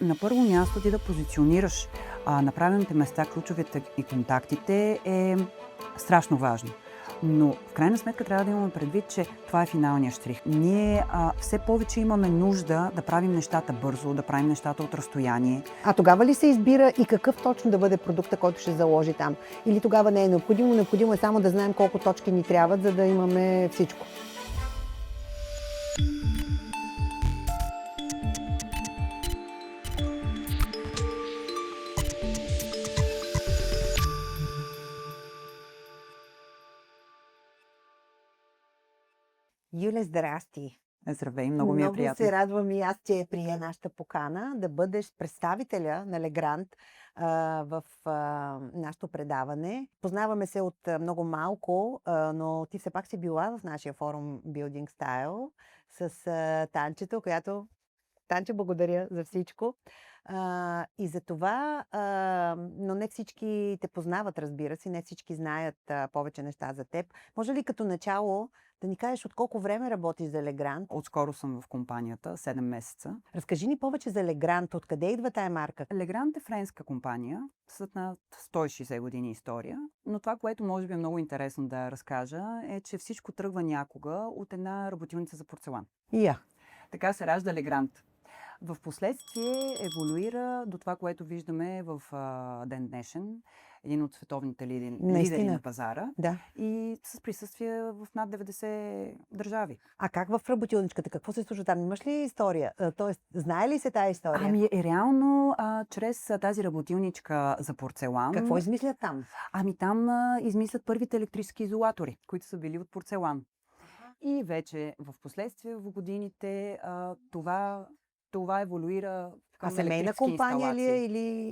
На първо място ти да позиционираш на правилните места ключовете и контактите е страшно важно. Но в крайна сметка трябва да имаме предвид, че това е финалният щрих. Ние все повече имаме нужда да правим нещата бързо, да правим нещата от разстояние. А тогава ли се избира и какъв точно да бъде продукта, който ще заложи там? Или тогава не е необходимо? Необходимо е само да знаем колко точки ни трябват, за да имаме всичко. Юле, здрасти! Здравей, много ми е Много приятно. се радвам и аз, че прие нашата покана да бъдеш представителя на Легрант в нашето предаване. Познаваме се от много малко, но ти все пак си била в нашия форум Building Style с Танчето, която... Танче, благодаря за всичко. И за това, но не всички те познават, разбира се, не всички знаят повече неща за теб. Може ли като начало да ни кажеш от колко време работиш за Легрант? Отскоро съм в компанията, 7 месеца. Разкажи ни повече за Легрант. Откъде идва тая марка? Легрант е френска компания с над 160 години история, но това, което може би е много интересно да разкажа, е, че всичко тръгва някога от една работилница за порцелан. Я. Така се ражда Легрант. В последствие еволюира до това, което виждаме в ден днешен, един от световните лидери на пазара, Да. и с присъствие в над 90 държави. А как в работилничката? Какво се случва там? Имаш ли история? Тоест, знае ли се тази история? Ами реално, чрез тази работилничка за порцелан... Какво измислят там? Ами там измислят първите електрически изолатори, които са били от порцелан. И вече в последствие в годините това еволюира към семейна компания ли е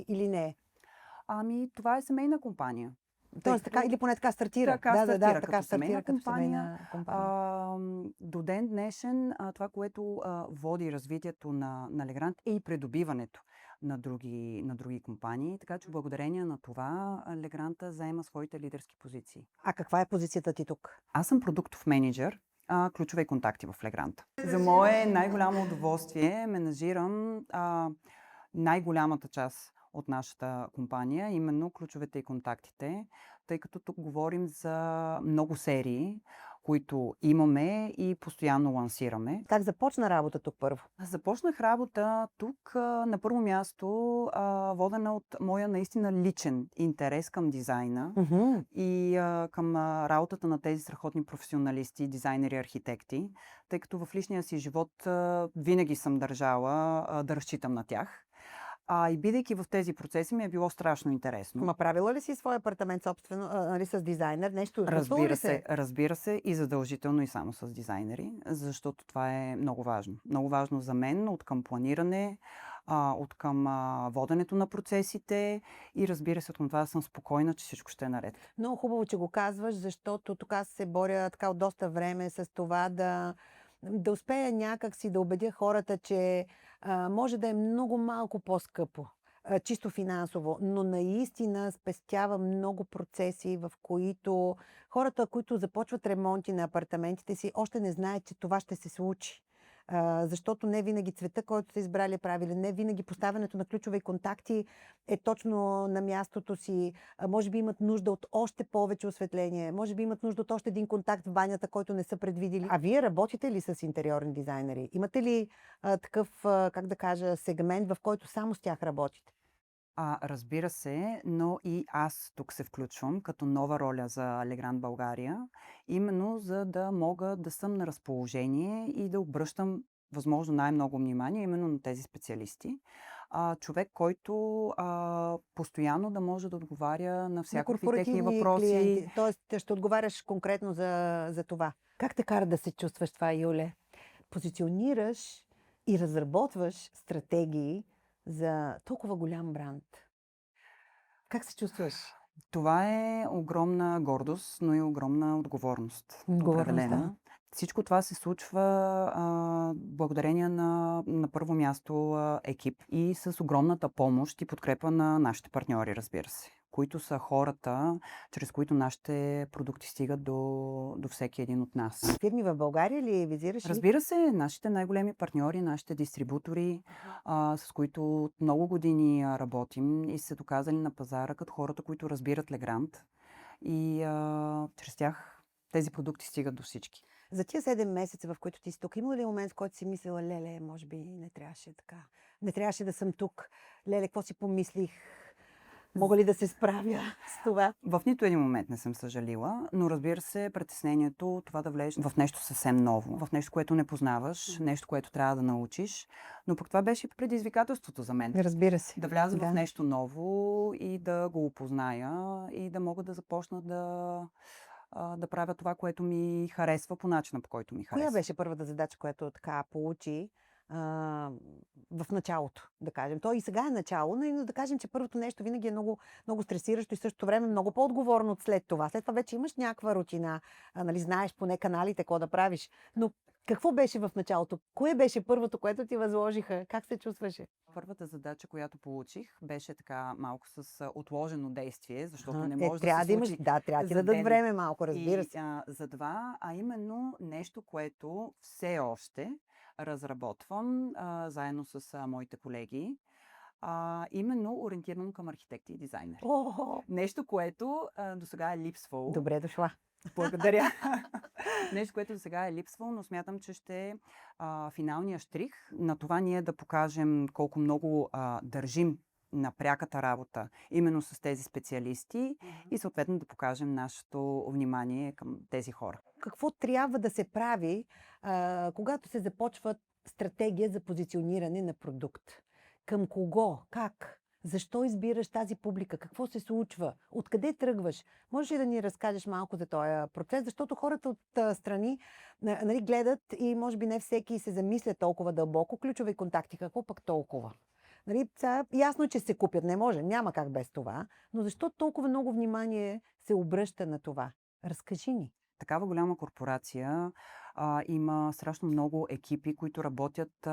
или не? Ами, това е семейна компания. Тоест, така, или поне така стартира. Така стартира като семейна компания. До ден днешен това, което води развитието на Легрант е и придобиването на други компании. Така че благодарение на това Легранта заема своите лидерски позиции. А каква е позицията ти тук? Аз съм продуктов менеджер, ключове контакти в Легранта. За мое най-голямо удоволствие менажирам най-голямата част от нашата компания, именно ключовете и контактите, тъй като тук говорим за много серии, които имаме и постоянно лансираме. Как започна работа тук първо? Започнах работа тук на първо място, водена от моя наистина личен интерес към дизайна и към работата на тези страхотни професионалисти, дизайнери, архитекти, тъй като в личния си живот винаги съм държала да разчитам на тях. И бидейки в тези процеси ми е било страшно интересно. Ма правила ли си свой апартамент собствено, с дизайнер? Нещо? Разбира се, и задължително и само с дизайнери, защото това е много важно. Много важно за мен, от към планиране, от към воденето на процесите и разбира се, от към това да съм спокойна, че всичко ще е наред. Много хубаво, че го казваш, защото тук аз се боря така от доста време с това да успея някак си да убедя хората, че може да е много малко по-скъпо, чисто финансово, но наистина спестява много процеси, в които хората, които започват ремонти на апартаментите си, още не знаят, че това ще се случи. Защото не винаги цвета, който са избрали е правилен, не винаги поставянето на ключове и контакти е точно на мястото си. Може би имат нужда от още повече осветление, може би имат нужда от още един контакт в банята, който не са предвидили. А вие работите ли с интериорни дизайнери? Имате ли такъв, как да кажа, сегмент, в който само с тях работите? Разбира се, но и аз тук се включвам като нова роля за Легрант България, именно за да мога да съм на разположение и да обръщам възможно най-много внимание именно на тези специалисти. Човек, който постоянно да може да отговаря на всякакви техни въпроси. Клиенти. Тоест, ще отговаряш конкретно за това. Как те кара да се чувстваш това, Юле? Позиционираш и разработваш стратегии за толкова голям бранд. Как се чувстваш? Това е огромна гордост, но и огромна отговорност. Определена. Всичко това се случва благодарение на първо място екип и с огромната помощ и подкрепа на нашите партньори, разбира се, които са хората, чрез които нашите продукти стигат до всеки един от нас. Фирми в България ли визираш? Разбира се, нашите най-големи партньори, нашите дистрибутори, с които от много години работим и са доказали на пазара като хората, които разбират Легрант. И чрез тях тези продукти стигат до всички. За тия 7 месеца, в които ти си тук, има ли момент, в който си мислила, леле, може би не трябваше така. Не трябваше да съм тук. Леле, какво си помислих? Мога ли да се справя с това? В нито един момент не съм съжалила, но разбира се, притеснението това да влезеш в нещо съвсем ново, в нещо, което не познаваш, нещо, което трябва да научиш. Но пък това беше предизвикателството за мен. Разбира се. Да вляза в нещо ново и да го опозная и да мога да започна да правя това, което ми харесва по начина, по който ми харесва. Коя беше първата задача, която така получи в началото, да кажем? То и сега е начало, но да кажем, че първото нещо винаги е много, много стресиращо и същото време много по-отговорно от след това. След това вече имаш някаква рутина, нали, знаеш поне каналите, какво да правиш. Но какво беше в началото? Кое беше първото, което ти възложиха? Как се чувстваше? Първата задача, която получих, беше така малко с отложено действие, защото не може трябва да се имаш, случи трябва да ти дадат време малко, разбира се. За това, именно нещо, което все още разработвам заедно с моите колеги, именно ориентирано към архитекти и дизайнери. Нещо, което досега е липсвало. Добре дошла. Благодаря. Нещо, което до сега е липсвало, но смятам, че ще е финалния штрих на това ние да покажем колко много държим на пряката работа именно с тези специалисти и съответно да покажем нашето внимание към тези хора. Какво трябва да се прави, когато се започва стратегия за позициониране на продукт? Към кого? Как? Защо избираш тази публика? Какво се случва? Откъде тръгваш? Можеш ли да ни разкажеш малко за този процес? Защото хората от страни нали, гледат и може би не всеки се замисля толкова дълбоко. Ключови контакти, какво пък толкова? Нали, ясно, че се купят, не може, няма как без това, но защо толкова много внимание се обръща на това? Разкажи ни. Такава голяма корпорация има страшно много екипи, които работят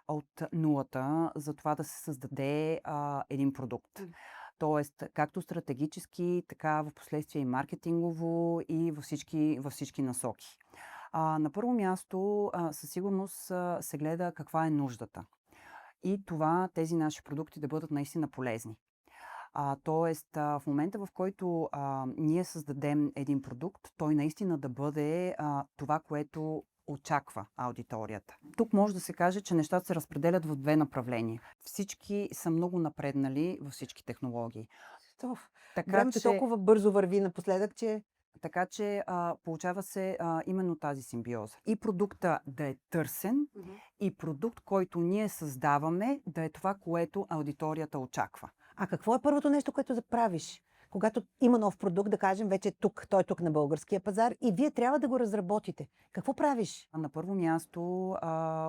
от нулата за това да се създаде един продукт. Тоест, както стратегически, така в последствие и маркетингово и във всички насоки. На първо място, със сигурност се гледа каква е нуждата. И това, тези наши продукти да бъдат наистина полезни. Тоест, в момента, в който ние създадем един продукт, той наистина да бъде това, което очаква аудиторията. Тук може да се каже, че нещата се разпределят в две направления. Всички са много напреднали във всички технологии. Времето толкова бързо върви напоследък, че... Така че получава се именно тази симбиоза. И продукта да е търсен, и продукт, който ние създаваме, да е това, което аудиторията очаква. А какво е първото нещо, което да правиш? Когато има нов продукт, да кажем, вече тук, той е тук на българския пазар и вие трябва да го разработите. Какво правиш? На първо място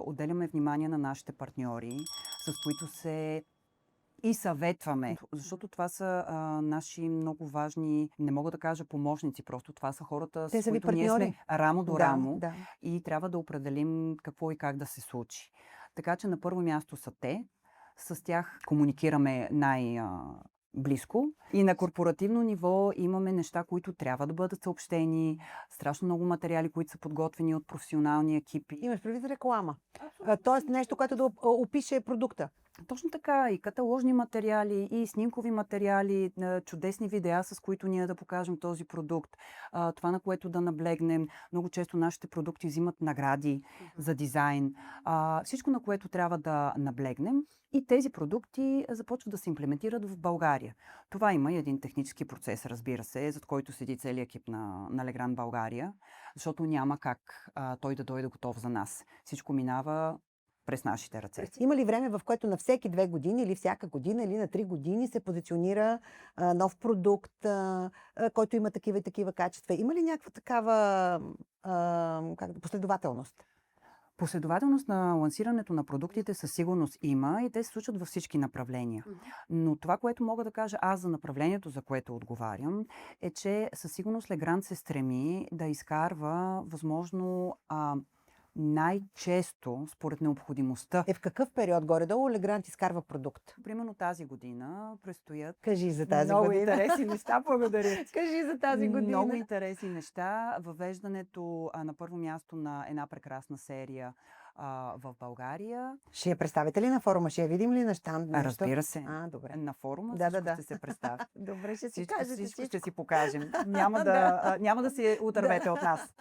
отделяме внимание на нашите партньори, с които се и съветваме. Защото това са наши много важни, не мога да кажа помощници, просто това са хората, с които ние сме рамо до рамо и трябва да определим какво и как да се случи. Така че на първо място са те, с тях комуникираме близко. И на корпоративно ниво имаме неща, които трябва да бъдат съобщени, страшно много материали, които са подготвени от професионални екипи. Имаш предвид реклама. Тоест нещо, което да опише продукта. Точно така. И каталожни материали, и снимкови материали, чудесни видеа, с които ние да покажем този продукт. Това, на което да наблегнем. Много често нашите продукти взимат награди за дизайн. Всичко, на което трябва да наблегнем. И тези продукти започват да се имплементират в България. Това има и един технически процес, разбира се, зад който седи целият екип на Легрант България, защото няма как той да дойде готов за нас. Всичко минава през нашите ръце. Има ли време, в което на всеки 2 години или всяка година или на 3 години се позиционира нов продукт, който има такива и такива качества? Има ли някаква такава последователност? Последователност на лансирането на продуктите със сигурност има и те се случват във всички направления. Но това, което мога да кажа аз за направлението, за което отговарям, е, че със сигурност Легрант се стреми да изкарва възможно най-често, според необходимостта. В какъв период горе-долу Легрант изкарва продукт? Примерно тази година предстоят Кажи за тази много година. интересни неща. Благодаря ти. Кажи за тази година. Много интересни неща. Въвеждането на първо място на една прекрасна серия в България. Ще я представите ли на форума? Ще я видим ли на щанд? Разбира се. Добре. На форума Да, всичко ще се представи. Добре, ще си Всичко, кажете всичко ще си покажем. Няма да се отървете от нас.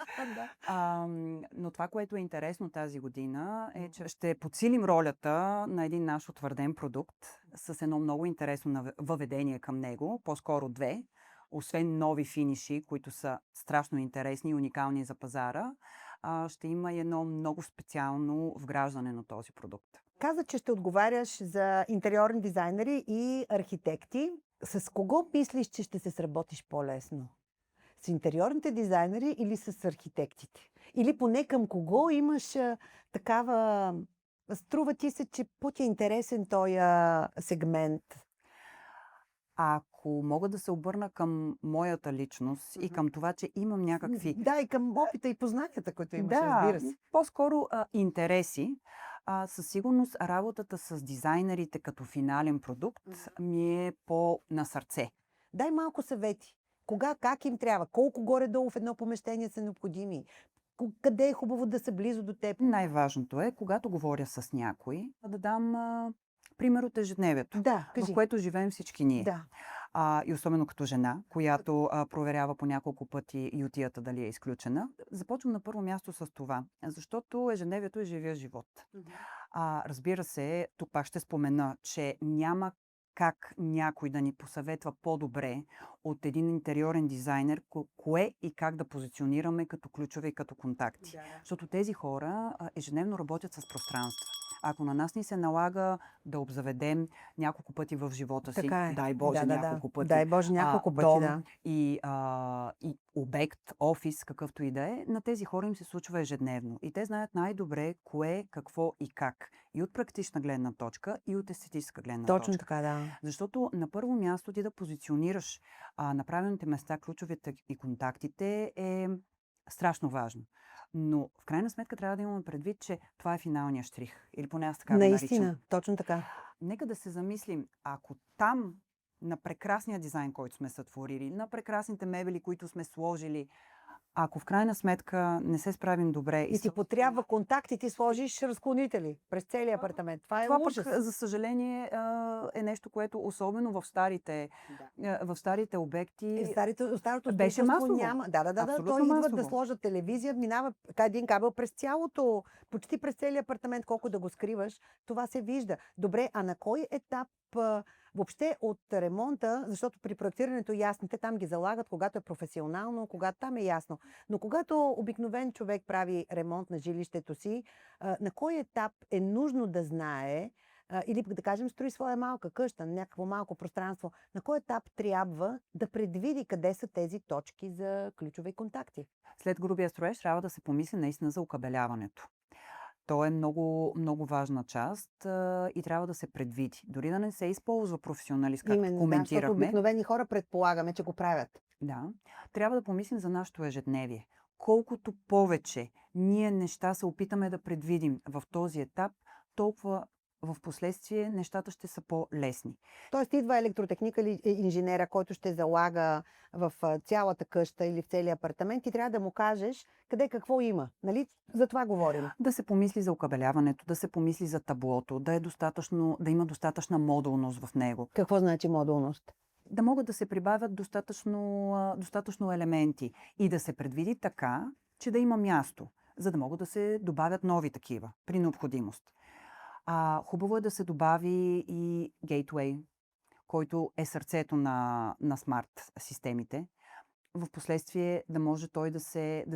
Но това, което е интересно тази година, е, че ще подсилим ролята на един наш утвърден продукт с едно много интересно въведение към него, по-скоро две. Освен нови финиши, които са страшно интересни и уникални за пазара, ще има и едно много специално вграждане на този продукт. Каза, че ще отговаряш за интериорни дизайнери и архитекти. С кого мислиш, че ще се сработиш по-лесно? С интериорните дизайнери или с архитектите? Или поне към кого имаш такава... Струва ти се, че по-ти е интересен този сегмент? Ако мога да се обърна към моята личност и към това, че имам някакви... Да, и към опита и познанията, които имаш, разбира се. По-скоро интереси. Със сигурност работата с дизайнерите като финален продукт ми е по-на сърце. Дай малко съвети. Кога, как им трябва? Колко горе-долу в едно помещение са необходими? Къде е хубаво да са близо до теб? Най-важното е, когато говоря с някой, да дам пример от ежедневието, в което живеем всички ние. Да. И особено като жена, която проверява по няколко пъти ютията дали е изключена. Започвам на първо място с това, защото ежедневието е живия живот. Разбира се, тук пак ще спомена, че няма как някой да ни посъветва по-добре от един интериорен дизайнер, кое и как да позиционираме като ключове и като контакти. Защото тези хора ежедневно работят с пространства. Ако на нас ни се налага да обзаведем няколко пъти в живота си, дай Боже, няколко пъти, дай Боже, няколко пъти, дом и обект, офис, какъвто и да е, на тези хора им се случва ежедневно. И те знаят най-добре кое, какво и как. И от практична гледна точка, и от естетическа гледна точка. Точно така, да. Защото на първо място ти да позиционираш на правилните места ключовете и контактите е страшно важно. Но в крайна сметка трябва да имаме предвид, че това е финалният щрих. Или поне аз така го наричам. Наистина, точно така. Нека да се замислим, ако там на прекрасния дизайн, който сме сътворили, на прекрасните мебели, които сме сложили, ако в крайна сметка не се справим добре... И ти потрябва контакт и ти сложиш разклонители през целия апартамент. Това е ужас. Пък, за съжаление, е нещо, което особено в старите обекти... Старото беше масово. Няма. Да. Той идва да сложат телевизия, минава един кабел през цялото, почти през целия апартамент, колко да го скриваш. Това се вижда. Добре, а на кой етап въобще от ремонта, защото при проектирането ясните там ги залагат, когато е професионално, когато там е ясно. Но когато обикновен човек прави ремонт на жилището си, на кой етап е нужно да знае, или да кажем строи своя малка къща, някакво малко пространство, на кой етап трябва да предвиди къде са тези точки за ключови контакти? След грубия строеж трябва да се помисли наистина за окабеляването. То е много, много важна част и трябва да се предвиди. Дори да не се използва професионалист, както коментирахме. Защото обикновени хора предполагаме, че го правят. Да. Трябва да помислим за нашето ежедневие. Колкото повече ние неща се опитаме да предвидим в този етап, толкова в последствие нещата ще са по-лесни. Тоест идва електротехника или инженера, който ще залага в цялата къща или в целия апартамент и трябва да му кажеш къде какво има. Нали? За това говорим. Да се помисли за окабеляването, да се помисли за таблото, да има достатъчна модулност в него. Какво значи модулност? Да могат да се прибавят достатъчно елементи и да се предвиди така, че да има място, за да могат да се добавят нови такива при необходимост. Хубаво е да се добави и Gateway, който е сърцето на смарт системите. В последствие да може той да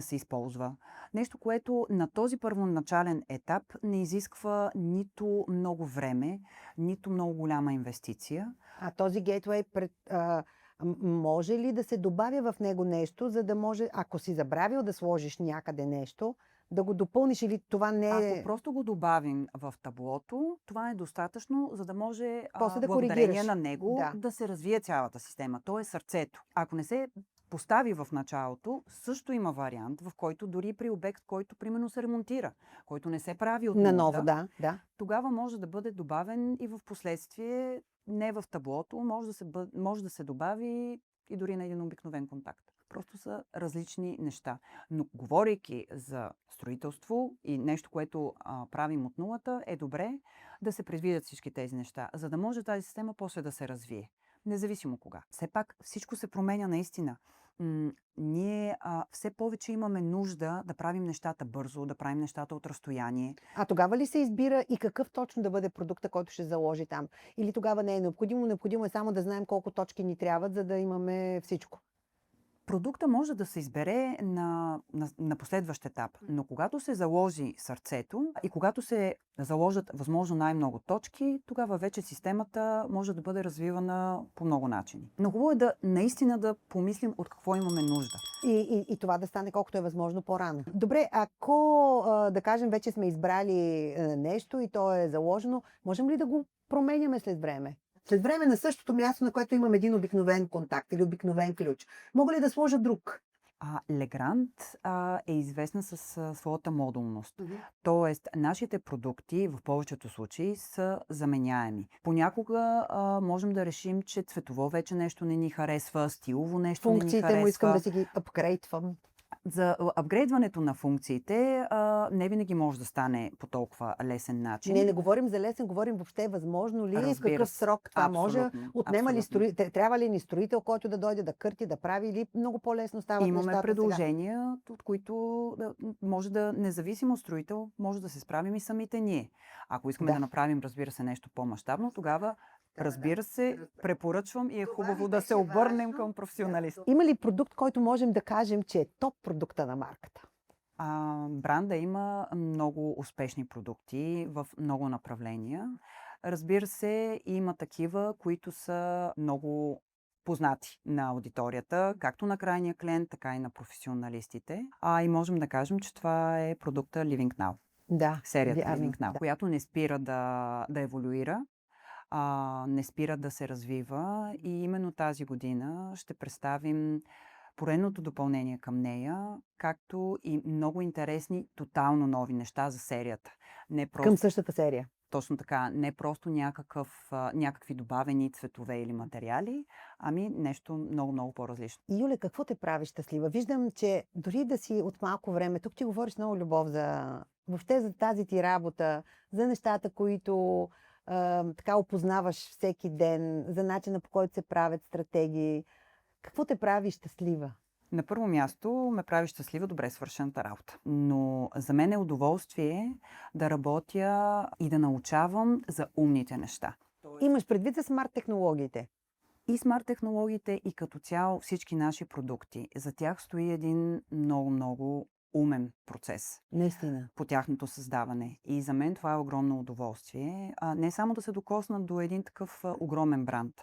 се използва. Нещо, което на този първоначален етап не изисква нито много време, нито много голяма инвестиция. А този Gateway може ли да се добавя в него нещо, за да може, ако си забравил да сложиш някъде нещо, да го допълниш или това не е... Ако просто го добавим в таблото, това е достатъчно, за да може после да благодарение на него да се развие цялата система. То е сърцето. Ако не се постави в началото, също има вариант, в който дори при обект, който примерно се ремонтира, който не се прави от Наново, нулата, да. тогава може да бъде добавен и в последствие, не в таблото, може да се добави и дори на един обикновен контакт. Просто са различни неща. Но говорейки за строителство и нещо, което правим от нулата, е добре да се предвидят всички тези неща, за да може тази система после да се развие. Независимо кога. Все пак всичко се променя наистина. Ние все повече имаме нужда да правим нещата бързо, да правим нещата от разстояние. А тогава ли се избира и какъв точно да бъде продукта, който ще заложи там? Или тогава не е необходимо? Необходимо е само да знаем колко точки ни трябват, за да имаме всичко. Продукта може да се избере на последващ етап, но когато се заложи сърцето и когато се заложат възможно най-много точки, тогава вече системата може да бъде развивана по много начини. Но хубаво е наистина да помислим от какво имаме нужда. И това да стане колкото е възможно по-рано. Добре, ако да кажем вече сме избрали нещо и то е заложено, можем ли да го променяме след време? След време на същото място, на което имам един обикновен контакт или обикновен ключ, мога ли да сложа друг? Legrand е известна с своята модулност. Тоест, нашите продукти в повечето случаи са заменяеми. Понякога можем да решим, че цветово вече нещо не ни харесва, стилово нещо не ни харесва. Функциите му искам да си ги апгрейдвам. За апгрейдването на функциите не винаги може да стане по толкова лесен начин. Не говорим за лесен, говорим въобще възможно ли, в какъв срок това може. Отнема ли трябва ли ни строител, който да дойде да кърти, да прави, или много по-лесно стават нещата сега? Имаме предложения, от които може да, независимо от строител, може да се справим и самите ние. Ако искаме да направим, разбира се, нещо по-мащабно, тогава разбира се, препоръчвам и е хубаво да се обърнем към професионалист. Има ли продукт, който можем да кажем, че е топ продукта на марката? Бранда има много успешни продукти в много направления. Разбира се, има такива, които са много познати на аудиторията, както на крайния клиент, така и на професионалистите. И можем да кажем, че това е продукта Living Now. Да, серията Living Now, която не спира да еволюира. Не спира да се развива и именно тази година ще представим поредното допълнение към нея, както и много интересни, тотално нови неща за серията. Към същата серия. Точно така. Не просто някакви добавени цветове или материали, ами нещо много по-различно. Юля, какво те прави щастлива? Виждам, че дори да си от малко време, тук ти говориш много любов въобще за тази ти работа, за нещата, които така опознаваш всеки ден, за начина, по който се правят стратегии. Какво те прави щастлива? На първо място ме прави щастлива добре свършената работа. Но за мен е удоволствие да работя и да научавам за умните неща. Имаш предвид за смарт технологиите? И смарт технологиите, и като цяло всички наши продукти. За тях стои един много умен процес. Наистина. По тяхното създаване. И за мен това е огромно удоволствие. Не само да се докосна до един такъв огромен бранд.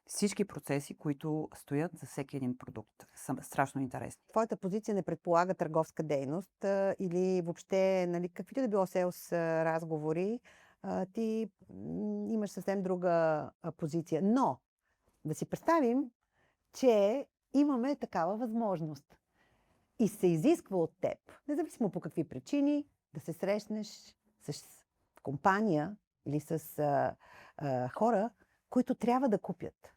Всички процеси, които стоят за всеки един продукт, са страшно интересни. Твоята позиция не предполага търговска дейност или въобще, каквито да било селс разговори, ти имаш съвсем друга позиция. Но да си представим, че имаме такава възможност. И се изисква от теб, независимо по какви причини, да се срещнеш с компания или с хора, които трябва да купят.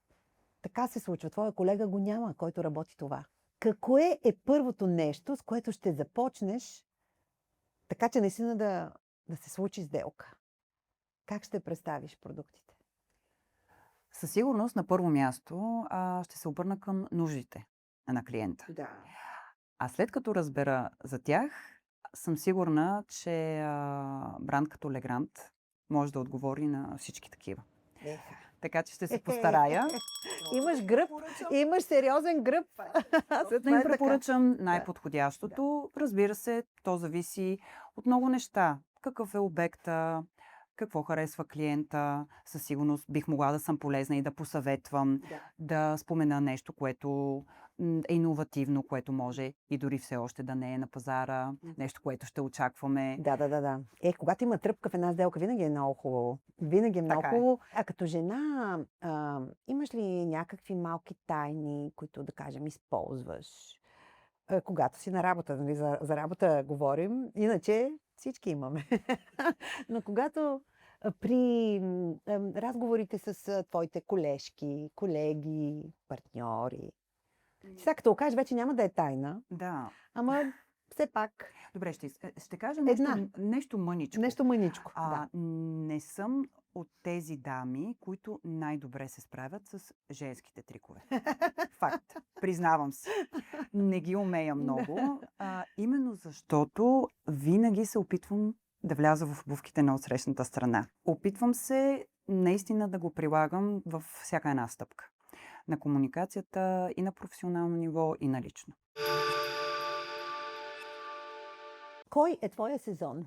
Така се случва. Твоя колега го няма, който работи това. Какво е първото нещо, с което ще започнеш, така че наистина да се случи сделка? Как ще представиш продуктите? Със сигурност на първо място ще се обърна към нуждите на клиента. Да. А след като разбера за тях, съм сигурна, че бранд като Legrand може да отговори на всички такива. Така че ще се постарая. Имаш гръб, имаш сериозен гръб. Да им препоръчам най-подходящото. Разбира се, то зависи от много неща. Какъв е обекта, какво харесва клиента. Със сигурност бих могла да съм полезна и да посъветвам, да спомена нещо, което е иновативно, което може и дори все още да не е на пазара, нещо, което ще очакваме. Да. Когато има тръпка в една сделка, винаги е много хубаво. Винаги е много хубаво. А като жена, имаш ли някакви малки тайни, които, да кажем, използваш, когато си на работа? Нали? За работа говорим, иначе всички имаме. Но когато при разговорите с твоите колежки, колеги, партньори, сега като окажеш, вече няма да е тайна. Да. Ама все пак. Добре, ще кажа нещо мъничко. Нещо мъничко. Не съм от тези дами, които най-добре се справят с женските трикове. Факт. Признавам си. Не ги умея много. Именно защото винаги се опитвам да вляза в обувките на отсрещната страна. Опитвам се наистина да го прилагам във всяка една стъпка. На комуникацията и на професионално ниво, и на лично. Кой е твоя сезон?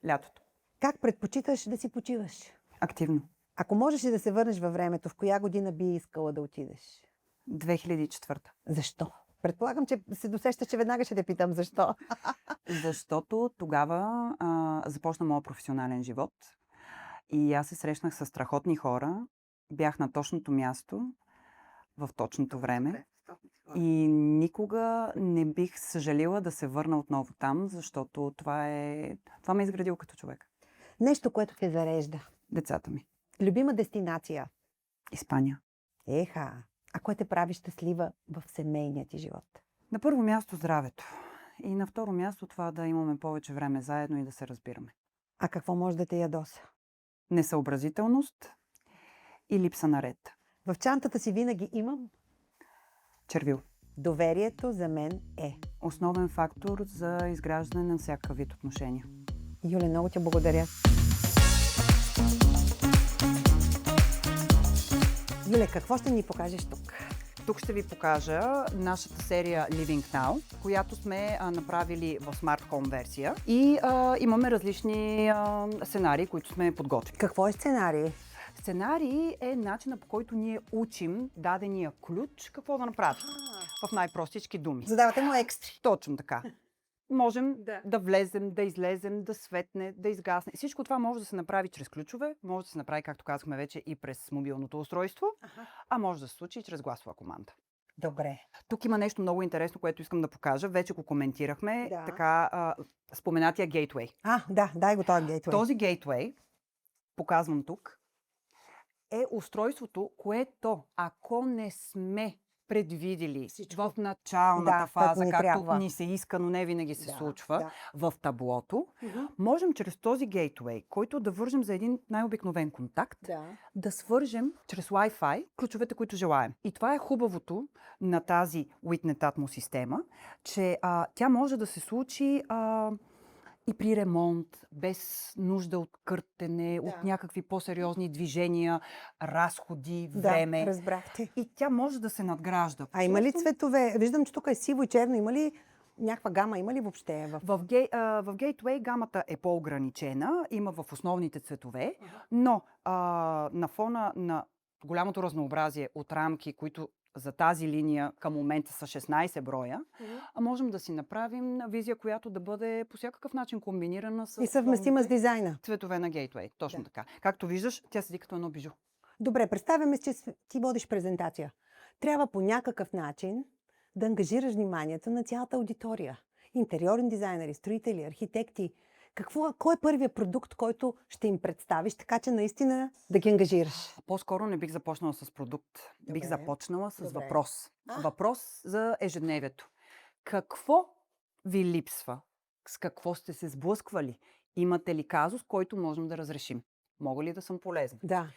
Лятото. Как предпочиташ да си почиваш? Активно. Ако можеш ли да се върнеш във времето, в коя година би искала да отидеш? 2004. Защо? Предполагам, че се досещаш, че веднага ще те питам защо. Защото тогава започна моят професионален живот и аз се срещнах с страхотни хора, бях на точното място, в точното време и никога не бих съжалила да се върна отново там, защото това ме е изградило като човек. Нещо, което те зарежда. Децата ми. Любима дестинация? Испания. Еха! А кое те прави щастлива в семейния ти живот? На първо място здравето. И на второ място това да имаме повече време заедно и да се разбираме. А какво може да те ядоса? Несъобразителност и липса на ред. В чантата си винаги имам червил. Доверието за мен е основен фактор за изграждане на всякакъв вид отношения. Юле, много ти благодаря. Юле, какво ще ни покажеш тук? Тук ще ви покажа нашата серия Living Now, която сме направили в Smart Home версия. И имаме различни сценарии, които сме подготвили. Какво е сценарий? Сценарий е начинът, по който ние учим дадения ключ какво да направи. В най-простички думи. Задавате му екстри. Точно така. Можем да влезем, да излезем, да светне, да изгасне. Всичко това може да се направи чрез ключове, може да се направи, както казахме вече, и през мобилното устройство, а може да се случи и чрез гласова команда. Добре. Тук има нещо много интересно, което искам да покажа. Вече го коментирахме. Така, споменатия гейтвей. Дай го този гейтвей. Този гейтвей, показвам тук, е устройството, което, ако не сме предвидели в началната фаза, както ни се иска, но не винаги се случва, в таблото, можем чрез този гейтвей, който да вържем за един най-обикновен контакт, да свържем чрез Wi-Fi ключовете, които желаем. И това е хубавото на тази Witnet Atmos система, че тя може да се случи и при ремонт, без нужда от къртене, от някакви по-сериозни движения, разходи, време. Да, разбрахте. И тя може да се надгражда. А има ли цветове? Виждам, че тук е сиво и черно. Има ли някаква гама? Има ли въобще? В Gateway гамата е по-ограничена. Има в основните цветове, но на фона на голямото разнообразие от рамки, които за тази линия към момента са 16 броя, можем да си направим визия, която да бъде по всякакъв начин комбинирана с... И съвместима с дизайна. Цветове на Gateway. Точно така. Както виждаш, тя седи като едно бижу. Добре, представяме, че ти водиш презентация. Трябва по някакъв начин да ангажираш вниманието на цялата аудитория. Интериорни дизайнери, строители, архитекти. Кой е първият продукт, който ще им представиш, така че наистина да ги ангажираш? По-скоро не бих започнала с продукт. Бих започнала с въпрос. Въпрос за ежедневието. Какво ви липсва? С какво сте се сблъсквали? Имате ли казус, който можем да разрешим? Мога ли да съм полезна? Да.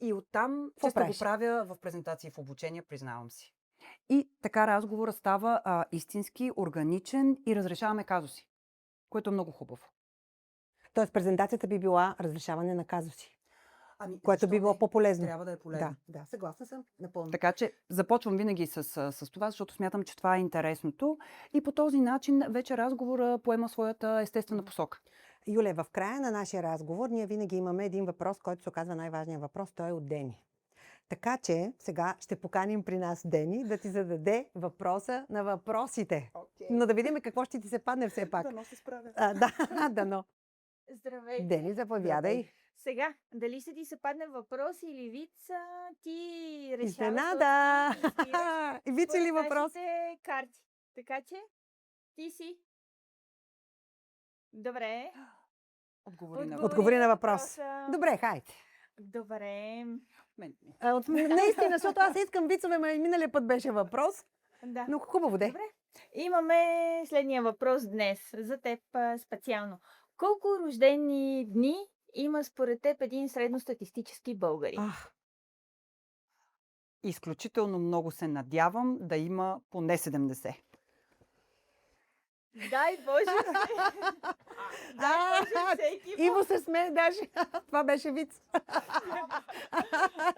И оттам често го правя в презентации в обучение, признавам си. И така разговорът става истински, органичен и разрешаваме казуси, което е много хубаво. Тоест презентацията би била разрешаване на казуси, което би било по-полезно. Трябва да е полезно. Да, съгласна съм напълно. Така че започвам винаги с това, защото смятам, че това е интересното и по този начин вече разговора поема своята естествена посока. Юле, в края на нашия разговор ние винаги имаме един въпрос, който се оказва най-важният въпрос. Той е от Дени. Така че сега ще поканим при нас Дени да ти зададе въпроса на въпросите. Okay. Но да видим какво ще ти се падне все пак. Дано се справя. Дано. Здравейте. Дени, заповядай. Сега, дали ще ти се падне въпрос или виц, ти решаваш. Изненада! какво ще избираш И виц или според въпрос? нашите карти. Така че, ти си. Добре. Отговори на въпрос. въпроса. Добре, хайде. Добре. Наистина, защото аз искам вицове, ма и миналия път беше въпрос. Да. Но хубаво де. Добре. Имаме следния въпрос днес. За теб специално. Колко рождени дни има според теб един средностатистически българин? Изключително много се надявам да има поне 70. Дай Боже! Дай Боже, всеки му. Иво се смее даже. Това беше виц.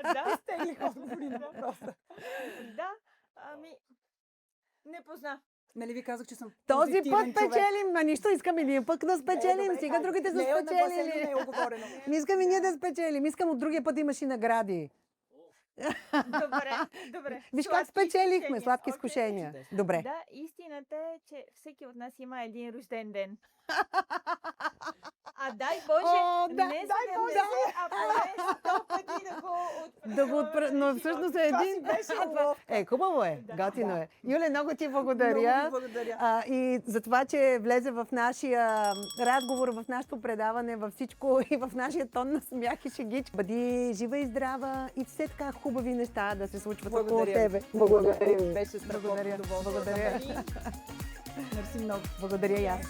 Да, Изтеглих отговори на въпроса. Да, не позна. Нали ви казах, че съм Този позитивен път човек? печелим, ма нищо искаме ние пък да спечелим. Добре, Сега хайде. другите са Не е нагласено, спечелили. не е уговорено. Не искаме ние да спечелим. Искам от другия път имаш и награди. Добре. Виж как Сладки спечелихме. изкушения. Сладки Окей. изкушения. Добре. Да, истината е, че всеки от нас има един рожден ден. А дай Боже, О, да, не дай 70, Боже. а поне 100 пъти Да го Но всъщност е един. Хубаво е. Да. Готино е. Юле, много ти благодаря. Много ви благодаря. И за това, че влезе в нашия разговор, в нашето предаване, във всичко и в нашия тон на смях и шегич. Бъди жива и здрава и все така хубави неща да се случват около Благодаря. тебе. Благодаря. Беше страхотно Благодаря. удоволствие. Благодаря. Мерси много. Благодаря и аз.